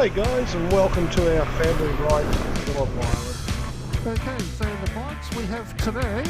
Hi guys, and welcome to our family ride to Phillip Island. Okay, so the bikes we have today,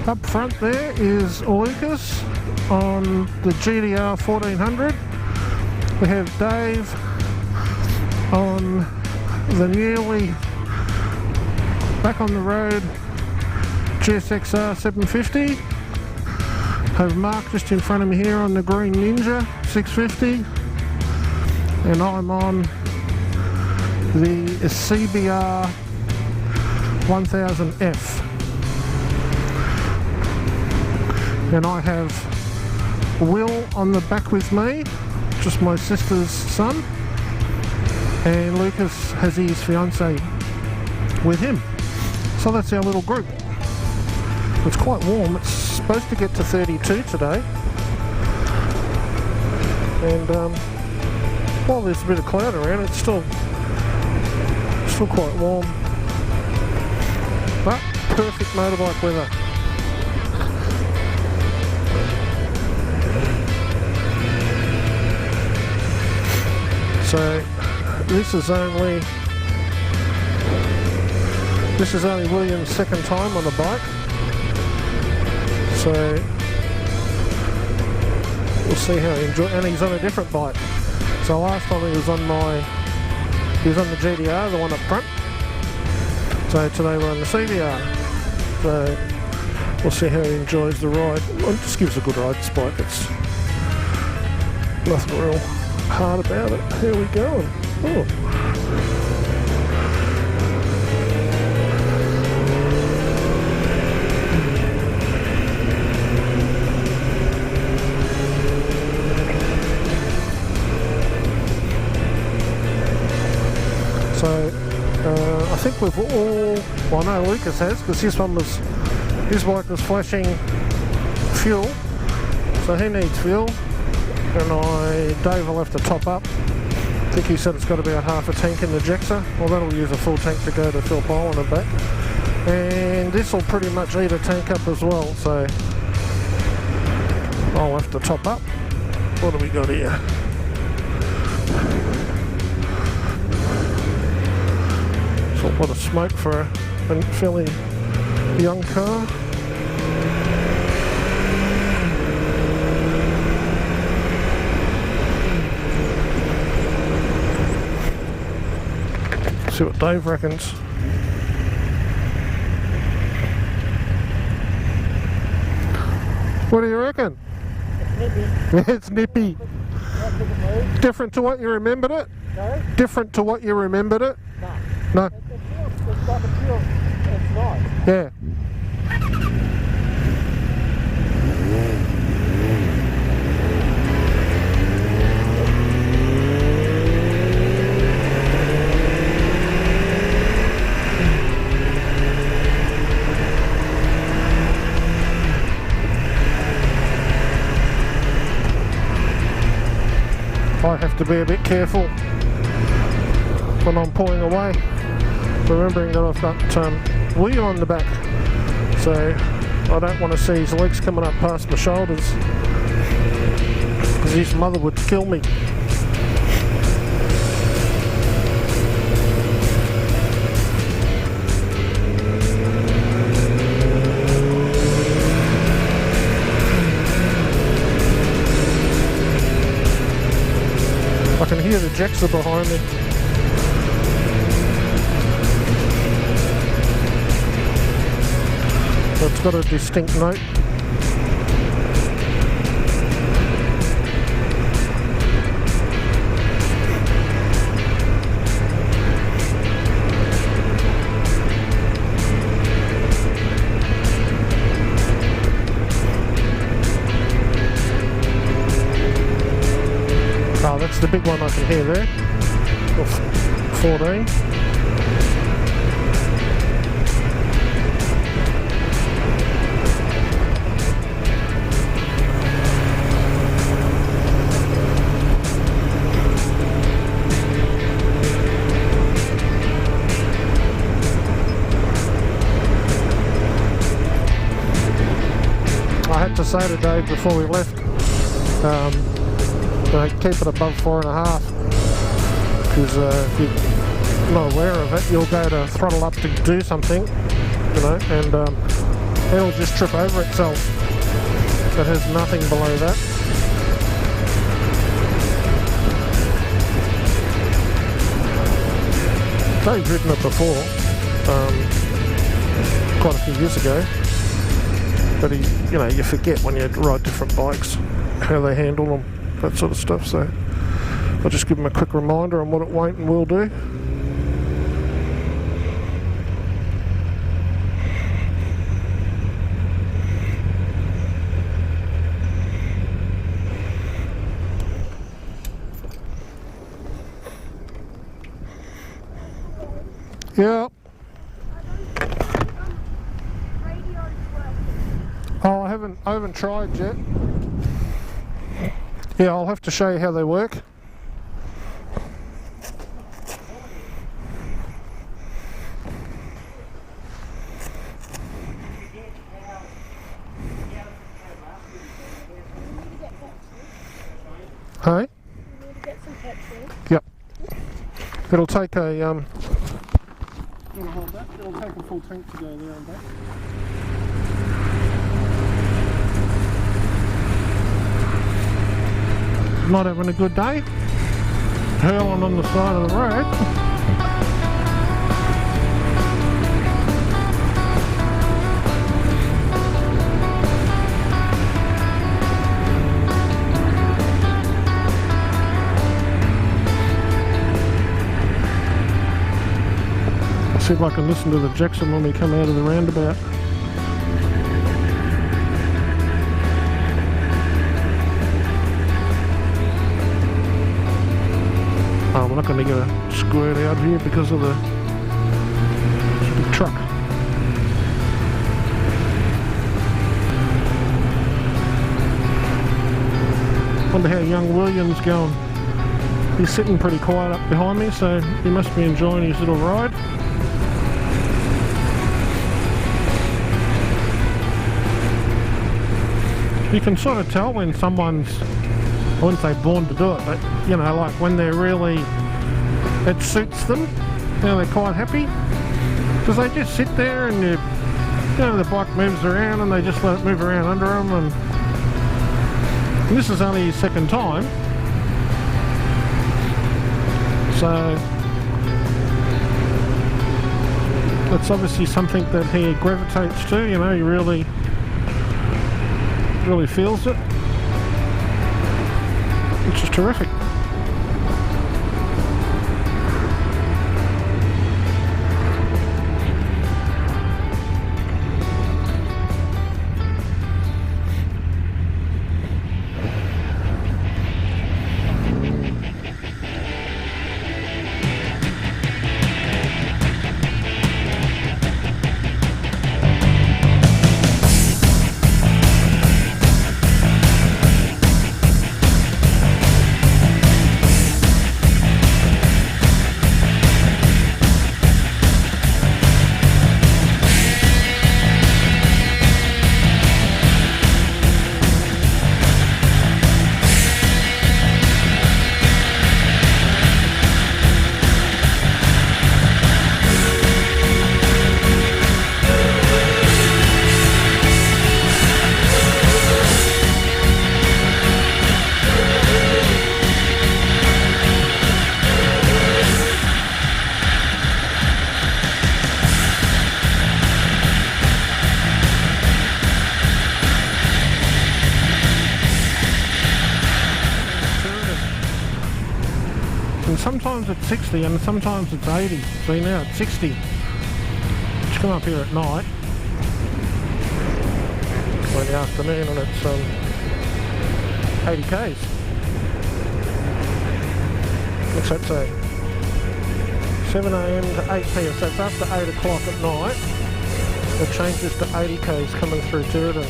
up front there is Lucas on the GDR 1400. We have Dave on the newly back on the road GSXR 750. Have Mark just in front of me here on the green Ninja 650. And I'm on the CBR 1000F, and I have Will on the back with me, just my sister's son, and Lucas has his fiancée with him. So that's our little group. It's quite warm. It's supposed to get to 32 today, and while there's a bit of cloud around, it's still quite warm. But perfect motorbike weather. So this is only William's second time on the bike. So we'll see how he enjoys, and he's on a different bike. So last time he was on the GDR, the one up front. So today we're on the CBR. So we'll see how he enjoys the ride. Well, it just gives a good ride, this bike. It's nothing real hard about it. Here we go. Oh. So I think we've all, well, I know Lucas has, because his bike was flashing fuel, so he needs fuel, and Dave will have to top up. I think he said it's got about half a tank in the Jexa. Well, that'll use a full tank to go to Phillip Island and back, and this will pretty much eat a tank up as well, so I'll have to top up. What do we got here? A lot of smoke for a fairly young car. See what Dave reckons. What do you reckon? It's nippy. It's nippy. Different to what you remembered it? No? Different to what you remembered it? No. No? It's like a pure, it's nice. Yeah. I have to be a bit careful when I'm pulling away, remembering that I've got William on the back, so I don't want to see his legs coming up past my shoulders, because his mother would kill me. I can hear the Jexa behind me. It's got a distinct note. Oh, that's the big one I can hear there. 14. I had to say to Dave before we left, keep it above 4.5. Because if you're not aware of it, you'll go to throttle up to do something, you know, and it'll just trip over itself. It has nothing below that. Dave's ridden it before, quite a few years ago, but you know, you forget when you ride different bikes how they handle them, that sort of stuff. So I'll just give them a quick reminder on what it won't and will do. Yeah. Oh, I haven't tried yet. Yeah, I'll have to show you how they work. Hey? You need to get some petrol. Yep. It'll take a You want to hold that? It'll take a full tank to go there and back. Not having a good day? Hurling on the side of the road. See if I can listen to the Jackson when we come out of the roundabout. Oh, we're not going to get a squirt out here because of the truck. Wonder how young William's going. He's sitting pretty quiet up behind me, so he must be enjoying his little ride. You can sort of tell when someone's, I wouldn't say born to do it, but you know, like when they're really, it suits them, you know, they're quite happy, because they just sit there and you know, the bike moves around and they just let it move around under them, and this is only his second time, so it's obviously something that he gravitates to, you know, he really feels it, which is terrific. And sometimes it's 60 and sometimes it's 80. See, now it's 60. Just come up here at night or in the afternoon and it's 80 k's. What's that say? 7 AM to 8 PM, so it's after 8 o'clock at night. It changes to 80 k's coming through Tooradin.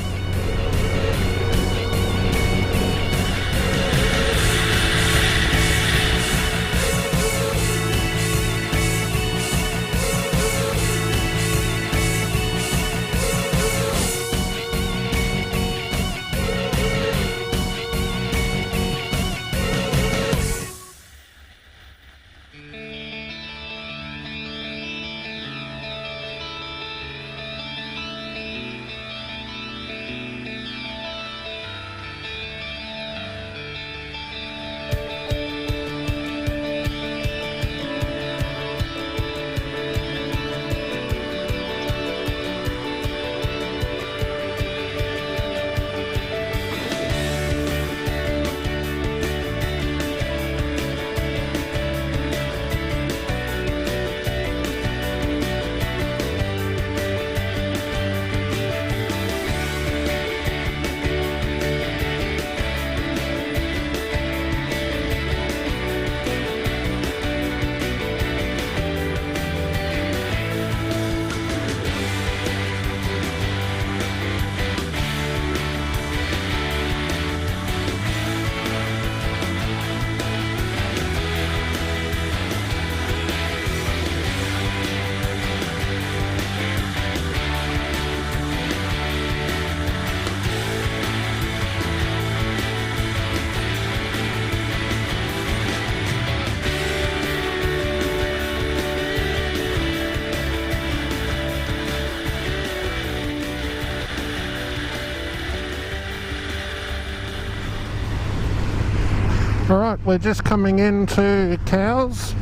Alright, we're just coming into Cows.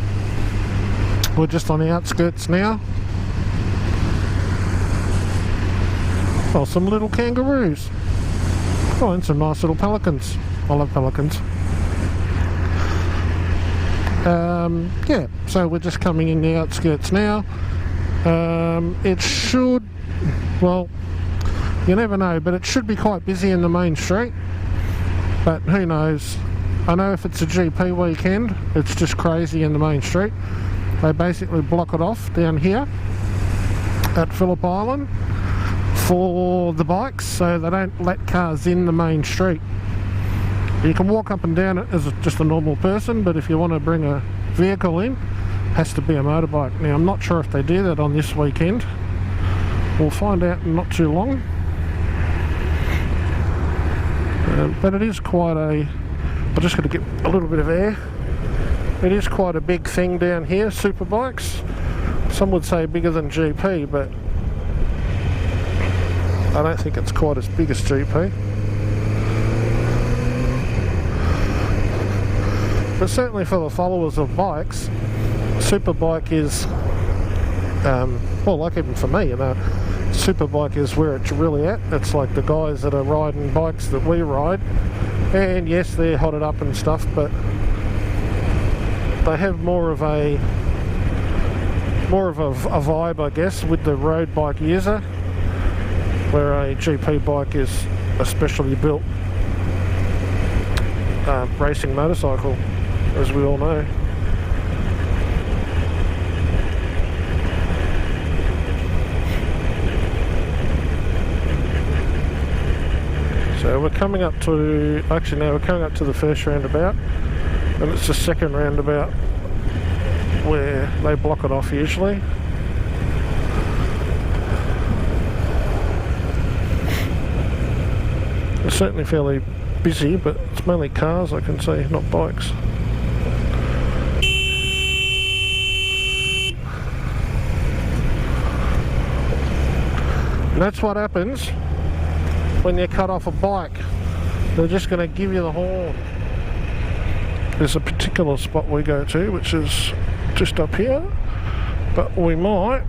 We're just on the outskirts now. Oh, some little kangaroos. Oh, and some nice little pelicans. I love pelicans. Yeah, so we're just coming in the outskirts now. It should, well, you never know, but it should be quite busy in the main street. But who knows? I know if it's a GP weekend, it's just crazy in the main street. They basically block it off down here at Phillip Island for the bikes, so they don't let cars in the main street. You can walk up and down it as just a normal person, but if you want to bring a vehicle in, it has to be a motorbike. Now, I'm not sure if they do that on this weekend. We'll find out in not too long. But it is quite a... I'm just going to get a little bit of air. It is quite a big thing down here, superbikes. Some would say bigger than GP, but I don't think it's quite as big as GP. But certainly for the followers of bikes, superbike is, well, like even for me, you know, superbike is where it's really at. It's like the guys that are riding bikes that we ride, and yes, they're hotted up and stuff, but they have more of a vibe, I guess, with the road bike user, where a GP bike is a specially built racing motorcycle, as we all know. So we're coming up to, actually no, we're coming up to the first roundabout, and it's the second roundabout where they block it off usually. It's certainly fairly busy, but it's mainly cars I can see, not bikes. And that's what happens when you cut off a bike. They're just going to give you the horn. There's a particular spot we go to, which is just up here, but we might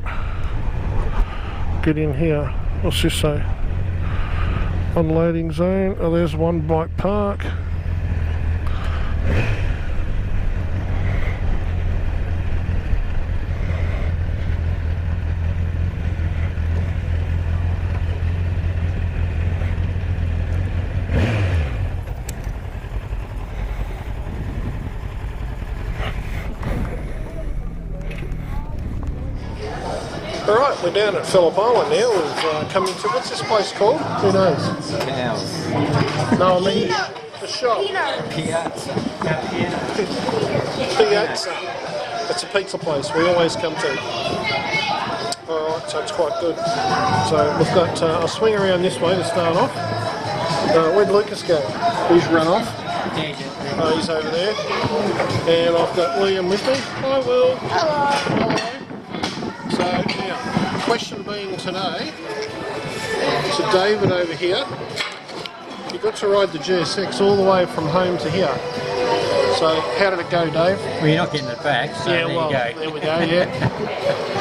get in here. What's this say? Unloading zone. Oh, there's one bike park. Alright, we're down at Phillip Island now. We've come into, what's this place called? Who knows? Cows. No, I mean the shop. Piazza. Piazza. It's a pizza place we always come to. Alright, so it's quite good. So we've got, I'll swing around this way to start off. Where'd Lucas go? He's run off. Oh, he's over there. And I've got William with me. Hi, Will. Hello. So now, question being today, to David over here, you got to ride the GSX all the way from home to here. So how did it go, Dave? Well, you're not getting it back, so Yeah, well, there we go, yeah.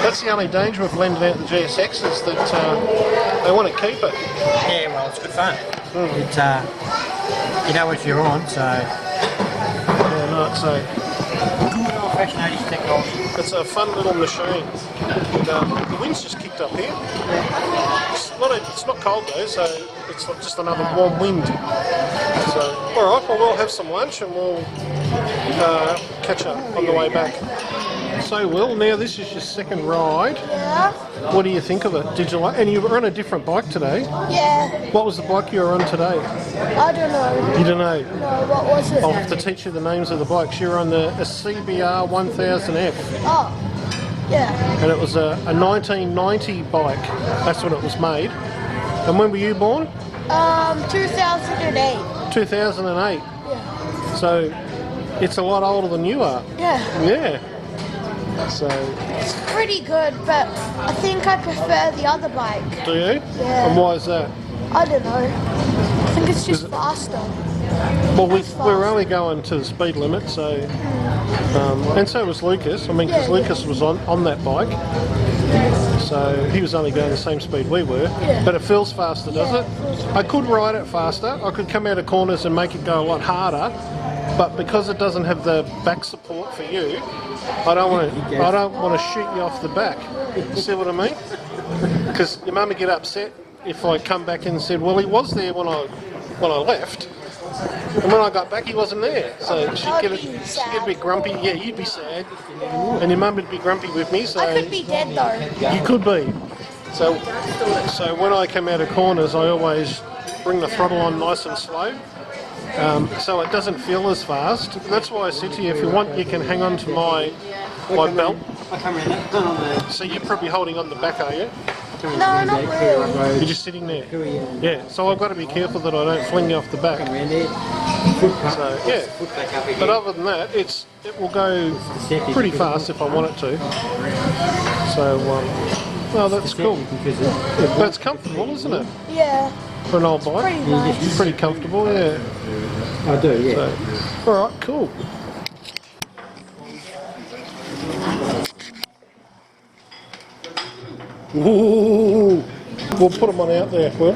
That's the only danger with lending out the GSX is that they want to keep it. Yeah, well, it's good fun. It's, you know what you're on, so... Yeah, no, it's Good old-fashioned 80s technology. It's a fun little machine. And, the wind's just kicked up here. It's not cold though, so it's just another warm wind. So, alright, well we'll have some lunch and we'll catch up on the way back. So Will, now this is your second ride. Yeah. What do you think of it? Did you like? And you were on a different bike today. Yeah. What was the bike you were on today? I don't know. You don't know? No, what was it? I'll have to teach you the names of the bikes. You were on a CBR 1000F. Oh. Yeah. And it was a 1990 bike. That's when it was made. And when were you born? 2008. 2008. Yeah. So it's a lot older than you are. Yeah. Yeah. So. It's pretty good, but I think I prefer the other bike. Do you? Yeah. And why is that? I don't know. I think it's just faster. Well, we were only going to the speed limit, so and so was Lucas. I mean, because Lucas was on that bike, so he was only going the same speed we were. But it feels faster, does it? I could ride it faster. I could come out of corners and make it go a lot harder. But because it doesn't have the back support for you, I don't want to shoot you off the back. See what I mean? Because your mum would get upset if I come back and said, "Well, he was there when I left, and when I got back, he wasn't there." So she'd get a bit grumpy. Yeah, you'd be sad, and your mum would be grumpy with me. So I could be dead though. you could be. So when I come out of corners, I always bring the throttle on nice and slow. So it doesn't feel as fast. That's why I said to you, if you want, you can hang on to my belt. So you're probably holding on the back, are you? No, not really. You're just sitting there. Yeah. So I've got to be careful that I don't fling you off the back. So yeah. But other than that, it will go pretty fast if I want it to. So well, that's cool. But it's comfortable, isn't it? Yeah. For an old bike. Pretty nice. It's pretty comfortable, yeah. I do, yeah. So, all right, cool. Ooh, we'll put them on out there, Will.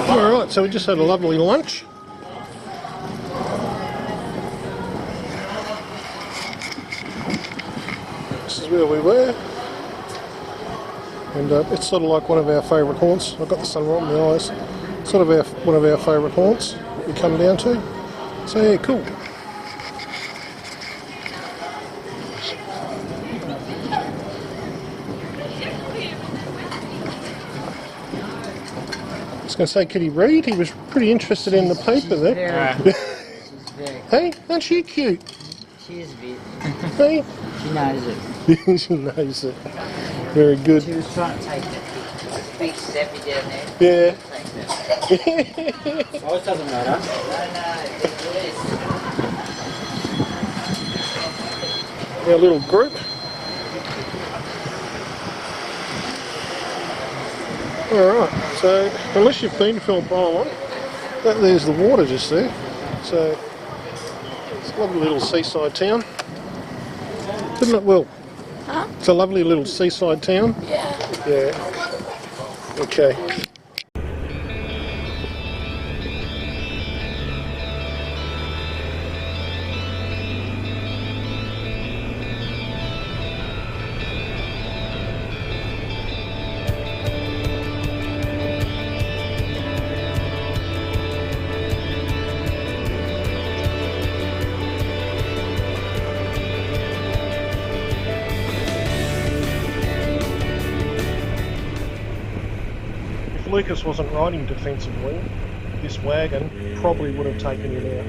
Alright, so we just had a lovely lunch. This is where we were. And it's sort of like one of our favourite haunts. I've got the sun right in my eyes. Sort of one of our favourite haunts that we come down to. So yeah, cool. I was going to say, could he read? He was pretty interested in the paper there. Hey, aren't you cute? She is a bit. Hey? She knows it. She knows it. Very good. She was trying to take that big steppy down there. Yeah. Oh, it doesn't matter. Our little group. Alright, so unless you've been to Phillip Island, there's the water just there. So it's a lovely little seaside town. Isn't it, Will? Huh? It's a lovely little seaside town. Yeah. Yeah. Okay. Lucas wasn't riding defensively, this wagon probably would have taken him out.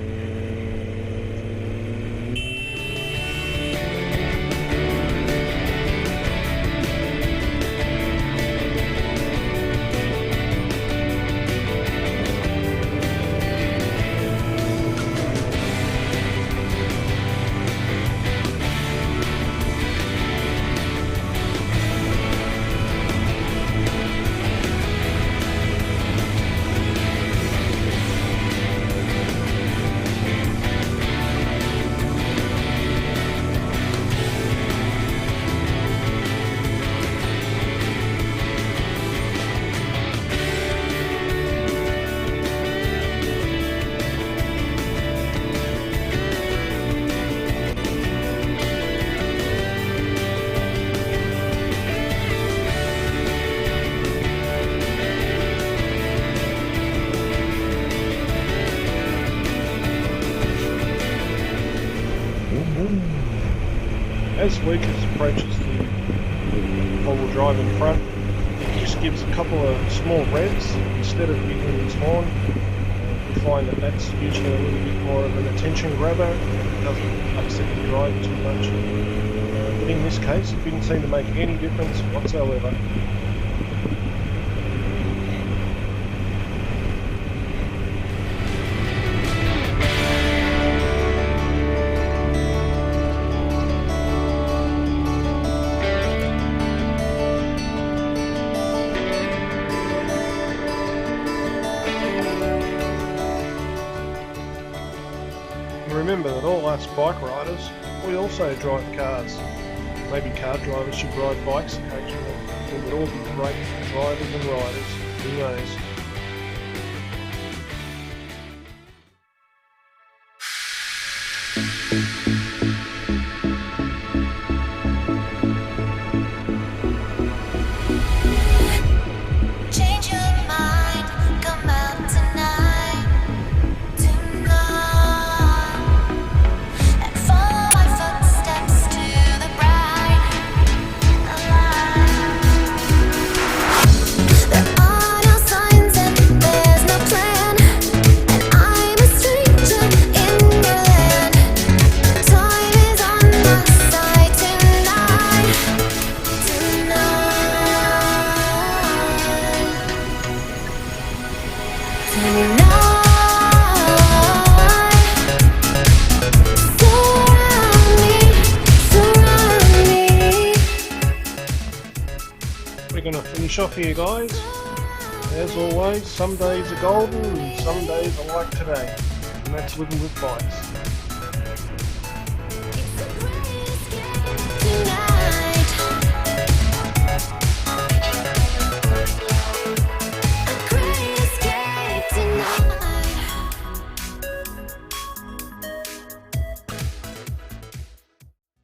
As Lucas approaches the four-wheel drive in front, he just gives a couple of small revs instead of using his horn. We find that that's usually a little bit more of an attention grabber and it doesn't upset the drive too much. But in this case, it didn't seem to make any difference whatsoever. us bike riders, we also drive cars. Maybe car drivers should ride bikes occasionally. We would all be great drivers and riders. Who knows? Change your mind, come out tonight, and follow my footsteps to the bright light. There are no signs and there's no plan, and I'm a stranger in your land. Time is on my side tonight. We're going to finish off here, guys. As always, some days are golden and some days are like today. And that's living with bikes.